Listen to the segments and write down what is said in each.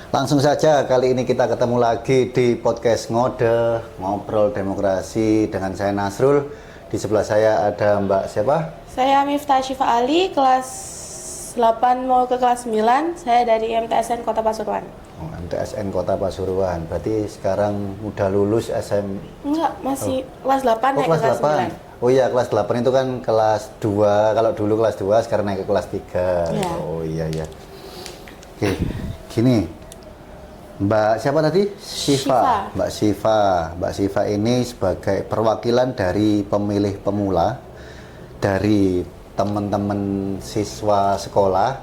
Langsung saja kali ini kita ketemu lagi di podcast Ngode Ngobrol Demokrasi dengan saya Nasrul. Di sebelah saya ada Mbak siapa? Saya Miftah Syifa Ali, kelas 8 mau ke kelas 9. Saya dari MTSN Kota Pasuruan. Oh, MTSN Kota Pasuruan. Berarti sekarang udah lulus SM. Enggak, masih kelas 8 naik kelas ke kelas 8. Oh iya, kelas 8 itu kan kelas 2. Kalau dulu kelas 2, sekarang naik ke kelas 3. Ya. Oh iya ya. Oke, gini. Mbak siapa tadi? Syifa. Mbak Syifa ini sebagai perwakilan dari pemilih pemula dari teman-teman siswa sekolah.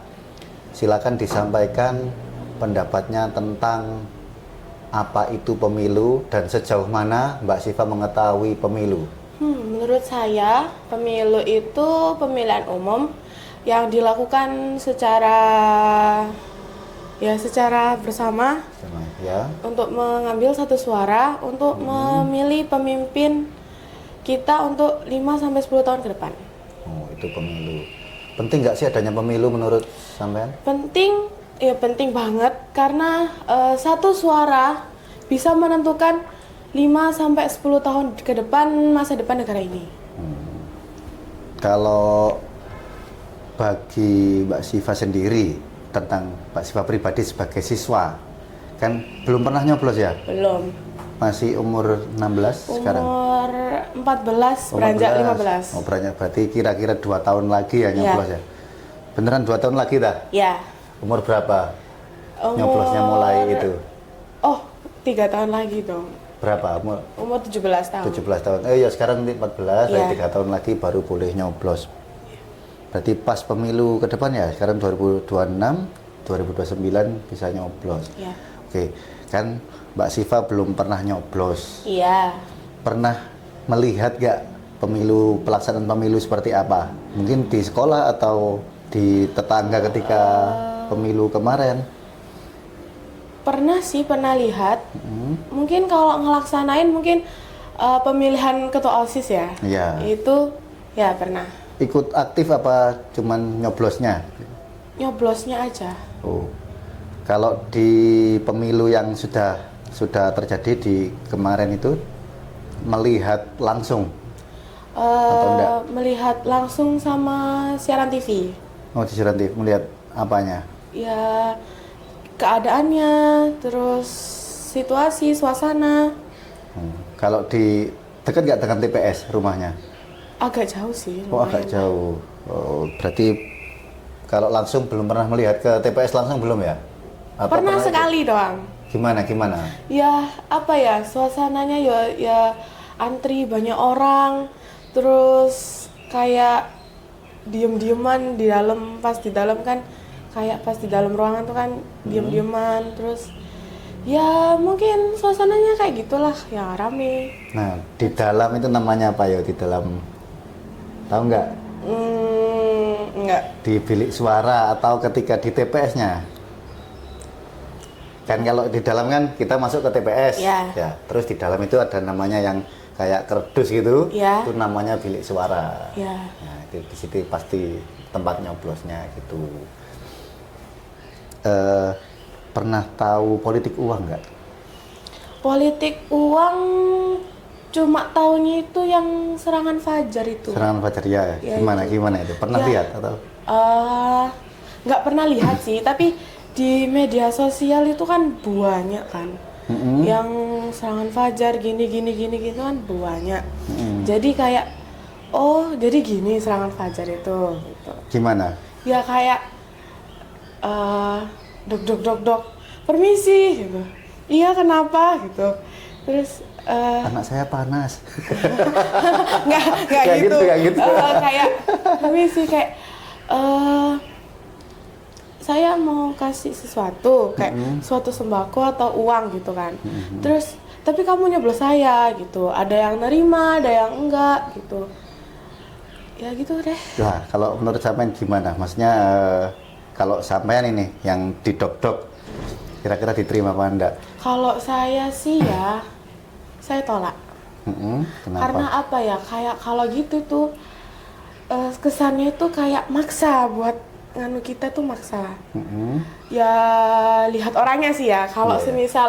Silakan disampaikan pendapatnya tentang apa itu pemilu dan sejauh mana Mbak Syifa mengetahui pemilu. Menurut saya, pemilu itu pemilihan umum yang dilakukan secara bersama Ya. untuk mengambil satu suara untuk memilih pemimpin kita untuk 5-10 tahun ke depan. Oh, itu pemilu. Penting nggak sih adanya pemilu menurut sampean? Penting, ya penting banget karena satu suara bisa menentukan 5-10 tahun ke depan masa depan negara ini. Kalau bagi Mbak Syifa sendiri, tentang Mbak Syifa pribadi sebagai siswa, kan belum pernah nyoblos ya? Belum. Masih umur 16 sekarang? Umur 14, beranjak 15. Oh, beranjak, berarti kira-kira 2 tahun lagi ya nyoblos ya? Beneran 2 tahun lagi dah? Ya. Umur berapa nyoblosnya mulai itu? Oh, 3 tahun lagi dong. Berapa? Umur 17 tahun. 17 tahun. Ya sekarang 14, Ya. 3 tahun lagi baru boleh nyoblos. Berarti pas pemilu ke depan ya, sekarang 2026, 2029 bisa nyoblos. Ya. Oke, kan Mbak Syifa belum pernah nyoblos. Iya. Pernah melihat gak pelaksanaan pemilu seperti apa? Mungkin di sekolah atau di tetangga ketika pemilu kemarin? Pernah lihat. Mungkin kalau ngelaksanain mungkin pemilihan ketua OSIS ya. Iya. Itu ya pernah. Ikut aktif apa cuman nyoblosnya? Nyoblosnya aja. Oh. Kalau di pemilu yang sudah terjadi di kemarin itu melihat langsung atau enggak? Melihat langsung sama siaran TV. Oh, di siaran TV melihat apanya? Ya keadaannya, terus situasi, suasana. Kalau di dekat nggak dengan TPS rumahnya? Agak jauh sih. Oh, agak jauh. Oh, berarti kalau langsung belum pernah melihat ke TPS langsung belum ya? Atau Pernah sekali doang. Gimana? Ya apa ya, suasananya ya antri banyak orang, terus kayak diem-dieman di dalam, pas di dalam kan kayak pas di dalam ruangan tuh kan diem-dieman, terus ya mungkin suasananya kayak gitulah, ya rame. Nah, di dalam itu namanya apa ya? Di dalam, tahu nggak? Enggak. Di bilik suara atau ketika di TPS-nya? Kan kalau di dalam kan kita masuk ke TPS, Ya. ya. Terus di dalam itu ada namanya yang kayak kerdus gitu, Ya. itu namanya bilik suara. Ya. Nah, itu di situ pasti tempat nyoblosnya gitu. Pernah tahu politik uang nggak? Politik uang cuma taunya itu yang serangan Fajar itu. Serangan Fajar ya, Ya, gimana itu? Pernah Ya. lihat atau? Nggak pernah lihat sih, tapi di media sosial itu kan banyak kan. Yang serangan Fajar gini kan banyak. Jadi kayak jadi gini serangan Fajar itu gitu. Gimana? Ya kayak dok permisi gitu. Iya kenapa gitu. Terus Anak saya panas. nggak Kayak gitu. gitu. Kayak permisi kayak saya mau kasih sesuatu kayak suatu sembako atau uang gitu kan. Terus tapi kamu nyoblos saya gitu. Ada yang nerima, ada yang enggak gitu. Ya gitu deh. Nah, kalau menurut sampean gimana? Maksudnya kalau sampean ini yang didok-dok, kira-kira diterima apa enggak? Kalau saya sih ya, saya tolak. Kenapa? Karena apa ya? Kayak kalau gitu tuh kesannya tuh kayak maksa buat nganu kita tuh maksa. Mm-mm. Ya lihat orangnya sih ya. Kalau Iya, iya. semisal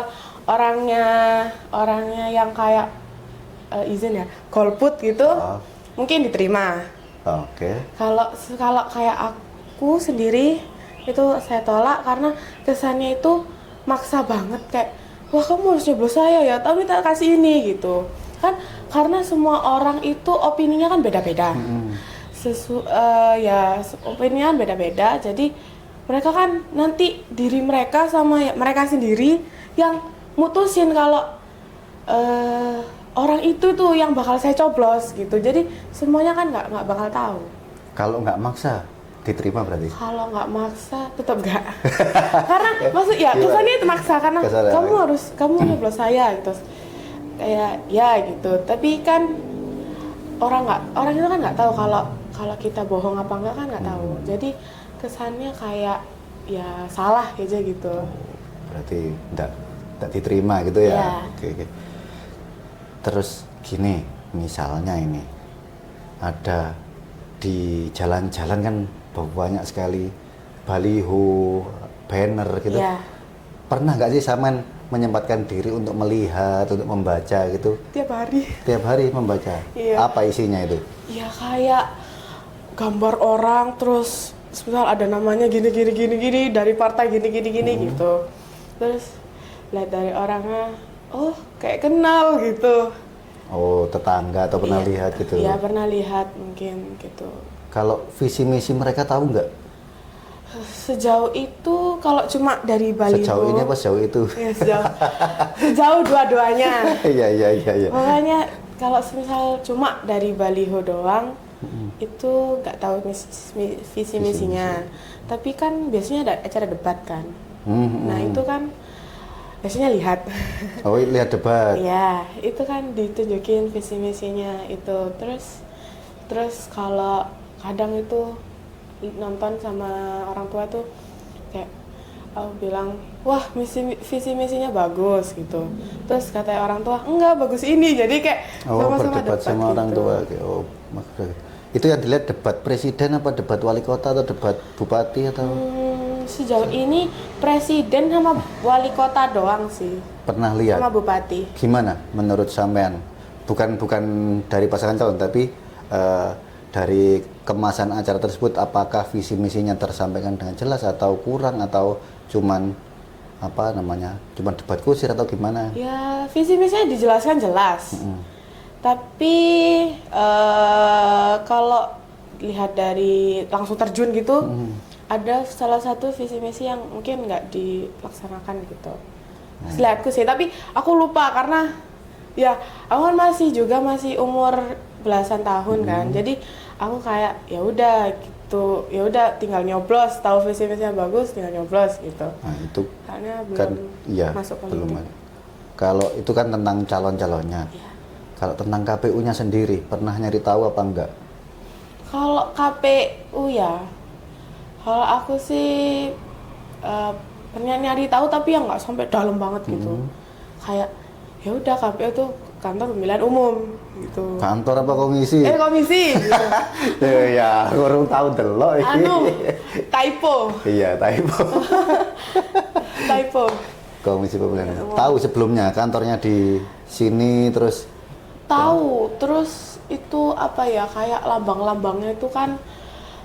orangnya yang kayak izin ya, golput gitu, Oh. mungkin diterima. Oke. Kalau kalau kayak aku sendiri itu saya tolak karena kesannya itu maksa banget kayak wah kamu harus nyoblos saya ya tapi tak kasih ini gitu kan karena semua orang itu opininya kan beda-beda. Opininya kan beda-beda jadi mereka kan nanti diri mereka sama mereka sendiri yang mutusin kalau orang itu tuh yang bakal saya coblos gitu jadi semuanya kan nggak bakal tahu. Kalau nggak maksa, diterima berarti? Kalau nggak maksa tetap nggak karena maksud ya kesannya itu maksa karena Kesannya. kamu nyoblos saya gitu kayak ya gitu tapi kan orang itu kan nggak tahu kalau kita bohong apa enggak kan nggak tahu jadi kesannya kayak ya salah aja gitu. Berarti nggak diterima gitu ya? Iya. Oke, oke. Terus gini, misalnya ini ada di jalan-jalan kan banyak sekali baliho, banner gitu. Iya. Pernah nggak sih Saman menyempatkan diri untuk melihat, untuk membaca gitu? Tiap hari Tiap hari membaca? Iya. Apa isinya itu? ya kayak gambar orang terus misal ada namanya gini dari partai gini gitu terus lihat dari orangnya oh kayak kenal gitu. Oh, tetangga atau pernah Iya. lihat gitu? Iya pernah lihat mungkin gitu. Kalau visi misi mereka tahu nggak? Sejauh itu kalau cuma dari baliho. Sejauh ini apa sejauh itu? Ya, sejauh dua-duanya. Iya, iya, iya, iya. Makanya kalau misal cuma dari baliho doang itu nggak tahu visi misinya. Tapi kan biasanya ada acara debat kan. Nah itu kan biasanya lihat. Oh, lihat debat. Iya, itu kan ditunjukin visi misinya itu. Terus kalau kadang itu nonton sama orang tua tuh kayak aku bilang, wah visi misinya bagus gitu. Terus kata orang tua, enggak bagus ini. Jadi kayak sama-sama berdebat debat sama gitu. orang tua. Oh, maksudnya. Itu yang dilihat debat presiden apa debat wali kota atau debat bupati atau? Sejauh ini presiden sama wali kota doang sih. Pernah lihat? Sama bupati. Gimana menurut sampean? Bukan dari pasangan calon tapi dari kemasan acara tersebut apakah visi misinya tersampaikan dengan jelas atau kurang atau cuman cuman debat kusir atau gimana? Ya visi misinya dijelaskan jelas. Tapi kalau lihat dari langsung terjun gitu, ada salah satu visi misi yang mungkin nggak dilaksanakan gitu. Lihatku sih, tapi aku lupa karena ya aku kan masih umur belasan tahun kan, jadi aku kayak ya udah gitu, ya udah tinggal nyoblos, tahu visi misinya bagus tinggal nyoblos gitu. Nah itu Karena belum kan iya masuk belum politik. ada. Kalau itu kan tentang calon-calonnya. Iya. Kalau tentang KPU-nya sendiri pernah nyari tahu apa enggak? Kalau KPU ya, kalau aku sih pernah nyari tahu tapi yang nggak sampai dalam banget gitu. Kayak ya udah KPU tuh kantor pemilihan umum gitu. Kantor apa komisi? Komisi. Gitu. Ya, kurang tahu delok iki. Typo. Iya, Typo. Komisi Pemilihan. Tahu sebelumnya kantornya di sini terus Tahu, terus itu apa ya kayak lambang-lambangnya itu kan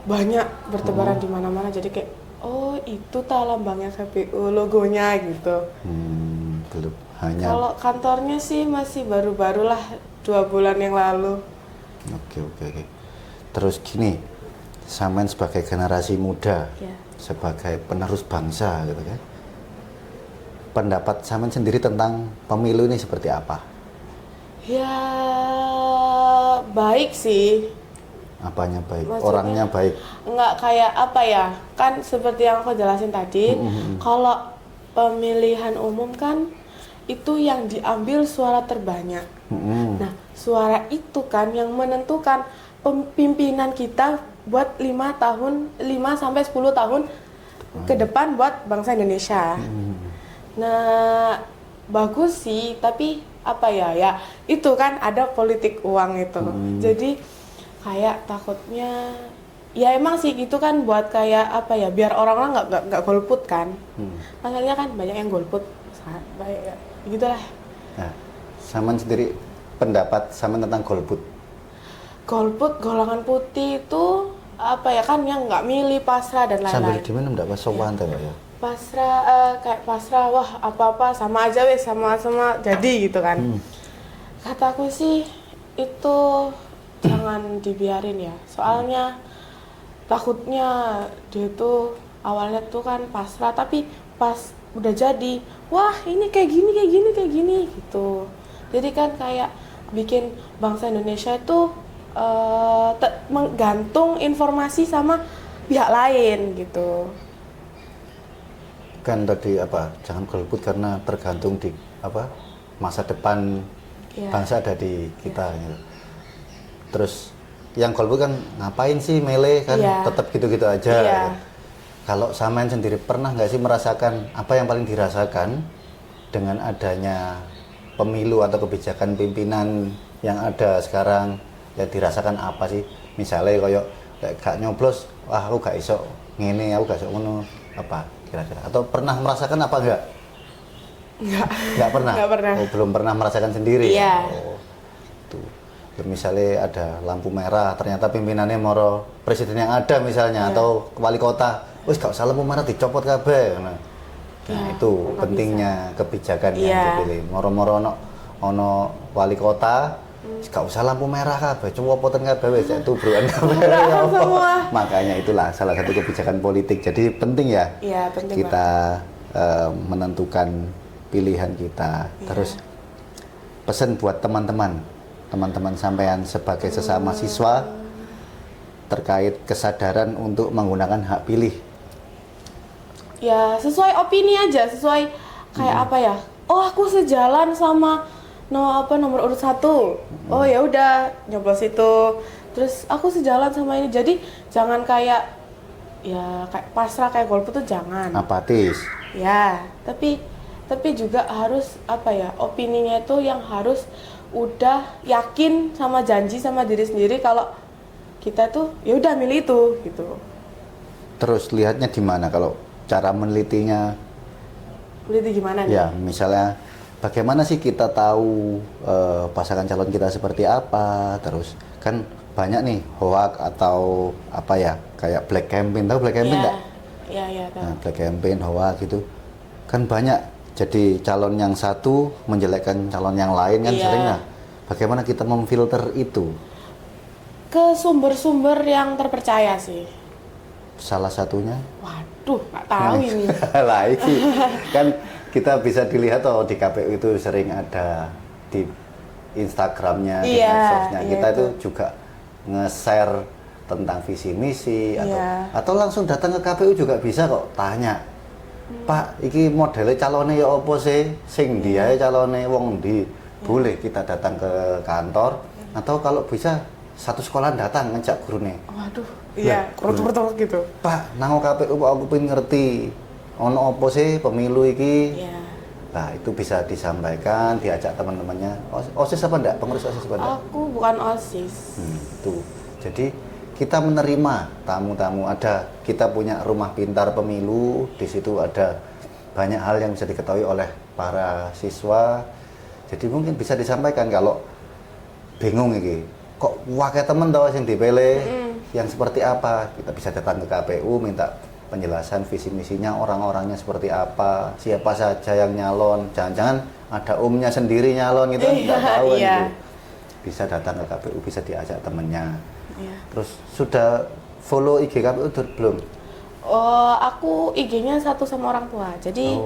banyak bertebaran di mana-mana jadi kayak oh itu lambangnya KPU logonya gitu. belum hanya. Kalau kantornya sih masih baru-baru lah 2 bulan yang lalu. Oke. Terus gini, sampean sebagai generasi muda, Ya. sebagai penerus bangsa gitu kan. Pendapat sampean sendiri tentang pemilu ini seperti apa? Ya baik sih. Apanya baik? Maksudnya, Orangnya baik. Nggak kayak apa ya, kan seperti yang aku jelasin tadi, kalau pemilihan umum kan itu yang diambil suara terbanyak. Nah, suara itu kan yang menentukan pimpinan kita buat 5 sampai 10 tahun ke depan buat bangsa Indonesia. Nah, bagus sih, tapi apa ya itu kan ada politik uang itu. Jadi kayak takutnya Ya emang sih itu kan buat kayak apa ya, biar orang-orang nggak golput kan. Masalahnya kan banyak yang golput, banyak ya, gitulah. Nah, Saman sendiri pendapat Saman tentang golput. Golput golongan putih itu apa ya, kan yang nggak milih, pasrah dan Sambil lain-lain. diminum enggak pas sowan tuh ya. Pasrah, kayak pasrah, wah apa-apa sama aja wes, sama-sama jadi gitu kan. Kataku sih itu jangan dibiarin ya, soalnya takutnya dia tuh awalnya tuh kan pasrah, tapi pas udah jadi, wah ini kayak gini gitu. Jadi kan kayak bikin bangsa Indonesia itu menggantung informasi sama pihak lain gitu. Kan tadi apa? Jangan golput karena tergantung di apa? Masa depan bangsa ada di kita gitu. Terus yang golput kan ngapain sih milih kan tetap gitu-gitu aja. Gitu. Kalau Saman sendiri pernah nggak sih merasakan apa yang paling dirasakan dengan adanya pemilu atau kebijakan pimpinan yang ada sekarang, ya dirasakan apa sih? Misalnya kayak gak nyoblos, wah aku gak iso ngene, aku gak iso ngono, apa kira-kira? Atau pernah merasakan apa enggak? Enggak pernah. Enggak pernah. Oh, belum pernah merasakan sendiri. Iya. Oh. Tuh. Misalnya ada lampu merah, ternyata pimpinannya moro presiden yang ada misalnya atau wali kota, wis gak usah lampu merah dicopot kabeh. Nah, itu pentingnya kebijakan yang dipilih. Moro-moro ono wali kota, gak usah lampu merah kabeh, copotan kabeh wis itu bruan kabeh. Makanya itulah salah satu kebijakan politik. Jadi penting ya. Iya, penting kita menentukan pilihan kita. Terus pesan buat teman-teman sampean sebagai sesama siswa terkait kesadaran untuk menggunakan hak pilih. Ya sesuai opini aja, sesuai kayak apa ya, oh aku sejalan sama nomor urut 1, oh ya udah nyoblos itu, terus aku sejalan sama ini. Jadi jangan kayak ya kayak pasrah kayak golput tuh jangan, apatis ya, tapi juga harus apa ya, opininya itu yang harus udah yakin sama janji sama diri sendiri kalau kita tuh ya udah milih itu gitu. Terus lihatnya di mana kalau cara menelitinya? Meneliti gimana nih? Ya, misalnya bagaimana sih kita tahu pasangan calon kita seperti apa? Terus kan banyak nih hoax atau apa ya, kayak black campaign, tahu black campaign nggak? Iya, tahu. Nah, black campaign, hoax gitu kan banyak. Jadi calon yang satu menjelekkan calon yang lain kan seringnya. Bagaimana kita memfilter itu? Ke sumber-sumber yang terpercaya sih. Salah satunya? Waduh, nggak tahu ini. Lah ini kan kita bisa dilihat di KPU itu sering ada di Instagramnya, di medsosnya. Kita itu juga nge-share tentang visi misi atau langsung datang ke KPU juga bisa kok tanya. Pak, iki modelnya calonnya ya apa sih? Sing dia calonnya wong di. Boleh kita datang ke kantor atau kalau bisa satu sekolah datang ngejak gurune. Waduh, iya, kurang gitu. Pak, nang KPU aku pengen ngerti ono apa sih pemilu iki? Iya. Nah, itu bisa disampaikan, diajak teman-temannya. OSIS apa enggak? Pengurus OSIS apa enggak? Aku bukan OSIS. Tuh. Jadi kita menerima tamu-tamu, kita punya rumah pintar pemilu, di situ ada banyak hal yang bisa diketahui oleh para siswa. Jadi mungkin bisa disampaikan kalau bingung iki, kok wakai temen tau yang dipilih, yang seperti apa, kita bisa datang ke KPU minta penjelasan visi misinya, orang-orangnya seperti apa, siapa saja yang nyalon, jangan-jangan ada omnya sendiri nyalon gitu, nggak tahu gitu. Bisa datang ke KPU, bisa diajak temennya. Terus sudah follow IG KPU belum? Oh, aku IG-nya satu sama orang tua, jadi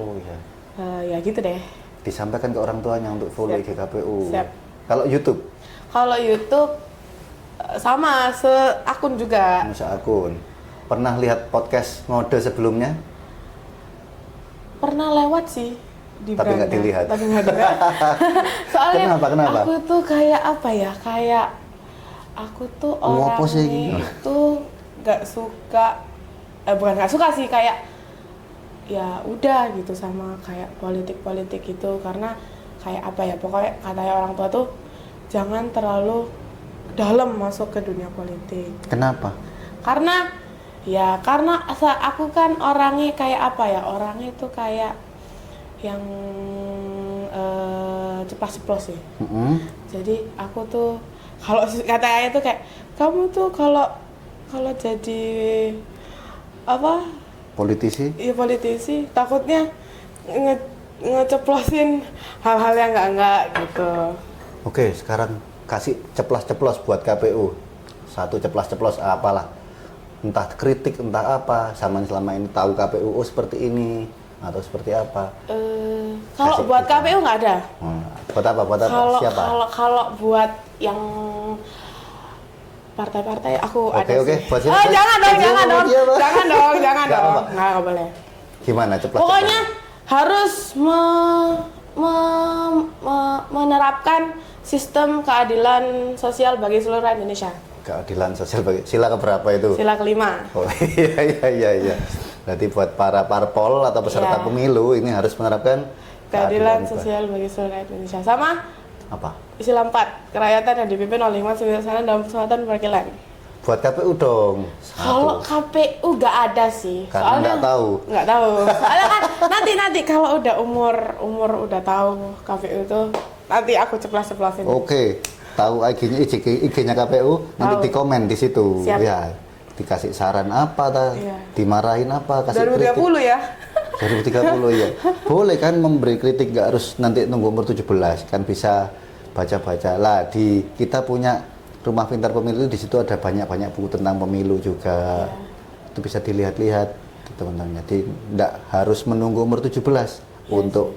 ya gitu deh. Disampaikan ke orang tuanya untuk follow IG KPU. Siap. Kalau YouTube? Kalau YouTube sama seakun juga. Seakun. Pernah lihat podcast Ngode sebelumnya? Pernah lewat sih. Tapi nggak dilihat. Tapi nggak dilihat. Soalnya Kenapa? aku tuh kayak apa ya? Kayak aku tuh orangnya itu nggak suka, bukan nggak suka sih, kayak ya udah gitu sama kayak politik itu, karena kayak apa ya, pokoknya katanya orang tua tuh jangan terlalu dalam masuk ke dunia politik. Kenapa? Karena aku kan orangnya kayak apa ya, orangnya itu kayak yang ceplas-ceplos sih. Jadi aku tuh kalau kata ayah tuh kayak kamu tuh kalau jadi apa Politisi? ya politisi takutnya ngeceplosin hal-hal yang enggak gitu. Oke, sekarang kasih ceplas-ceplos buat KPU. Satu ceplas-ceplos apalah. Entah kritik, entah apa. Sama selama ini tahu KPU seperti ini atau seperti apa. Kalau Kasih buat kita. KPU nggak ada. Buat apa? Buat apa? Siapa? Kalau buat yang partai-partai aku ada Oke. sih. Buat siapa? Oh, jangan dong. Siapa? Jangan dong. Nggak apa-apa. Nggak boleh. Gimana ceplas? Pokoknya harus menerapkan sistem keadilan sosial bagi seluruh Indonesia. Keadilan sosial bagi sila keberapa itu? Sila kelima. Oh iya. Berarti buat para parpol atau peserta Iya. pemilu ini harus menerapkan Keadilan sosial bagi seluruh Indonesia. Sama apa? sila 4, kerakyatan yang dipimpin oleh lingkungan sana dalam kesempatan perwakilan. Buat KPU dong. Kalau Satu. KPU nggak ada sih. Karena nggak tahu. Nggak tahu. Soalnya kan nanti kalau udah umur udah tahu KPU itu nanti aku ceplas-ceplasin. Oke, tahu IG-nya KPU, nanti Tahu. di komen di situ. Siap. Ya, dikasih saran apa Iya. dimarahin apa, kasih kritik. 2030 ya. 2030 ya. Boleh kan memberi kritik, nggak harus nanti nunggu umur 17, kan bisa baca-baca lah. Kita punya Rumah Pintar Pemilu, di situ ada banyak buku tentang pemilu juga. Itu bisa dilihat-lihat teman-teman. Jadi nggak harus menunggu umur 17 untuk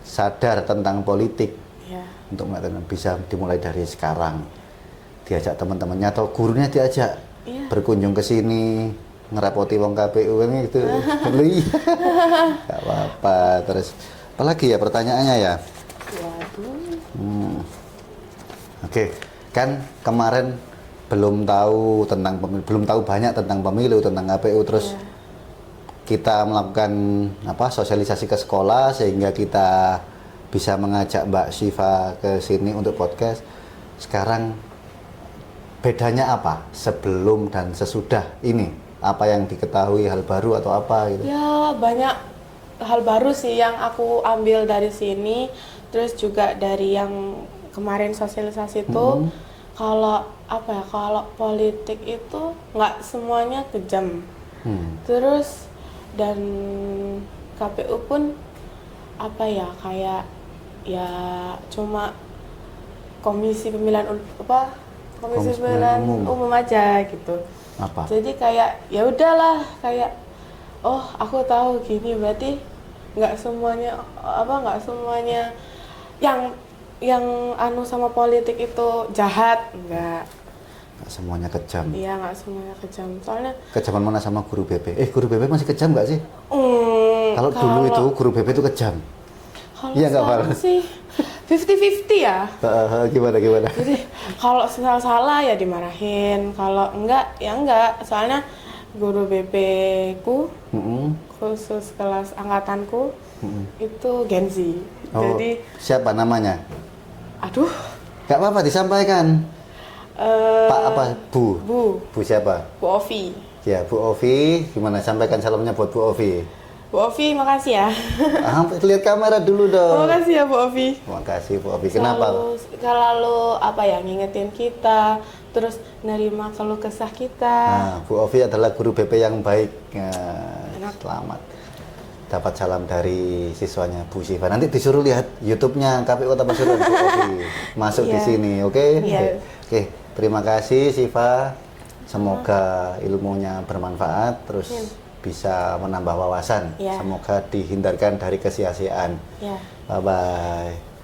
sadar tentang politik. Iya. Untuk mengatakan bisa dimulai dari sekarang, diajak teman-temannya atau gurunya diajak berkunjung ke sini, ngerapoti wong KPU kan gitu. Gak apa-apa. Terus apalagi ya pertanyaannya ya? Waduh. Oke, kan kemarin belum tahu tentang pemilu, belum tahu banyak tentang pemilu, tentang KPU, terus kita melakukan sosialisasi ke sekolah sehingga kita bisa mengajak Mbak Syifa ke sini untuk podcast. Sekarang bedanya apa sebelum dan sesudah ini? Apa yang diketahui, hal baru atau apa gitu? Ya banyak hal baru sih yang aku ambil dari sini, terus juga dari yang kemarin sosialisasi itu. Kalau kalau politik itu nggak semuanya kejam. Terus dan KPU pun kayak ya cuma komisi pemilihan umum aja gitu. Apa? Jadi kayak ya udahlah, kayak oh aku tahu gini, berarti nggak semuanya yang sama politik itu jahat, enggak. Nggak semuanya kejam. Iya, nggak semuanya kejam. Soalnya Kejaman mana sama guru BP? Guru BP masih kejam nggak sih? Kalau dulu itu guru BP itu kejam. Kalau Iya nggak, Val? sekarang sih 50-50 ya. Gimana? Jadi kalau salah ya dimarahin, kalau enggak ya enggak. Soalnya guru BP ku khusus kelas angkatanku itu Gen Z. Oh, Jadi siapa namanya? aduh, Gak apa-apa disampaikan. Pak apa? Bu siapa? Bu Ovi. Ya, Bu Ovi. Gimana? Sampaikan salamnya buat Bu Ovi. Bu Ovi, makasih ya. Lihat kamera dulu dong. Makasih ya Bu Ovi. Makasih Bu Ovi. Kenapa? Selalu ngingetin kita, terus nerima keluh kesah kita. Nah, Bu Ovi adalah guru BP yang baik. Enak. Selamat. Dapat salam dari siswanya Bu Syifa. Nanti disuruh lihat YouTube-nya KPU Kota Pasuruan Bu Ovi. Masuk di Iya. sini, oke? Iya. Oke, terima kasih Syifa. Semoga ilmunya bermanfaat, terus bisa menambah wawasan. Iya. Semoga dihindarkan dari kesia-siaan. Ya. Bye-bye.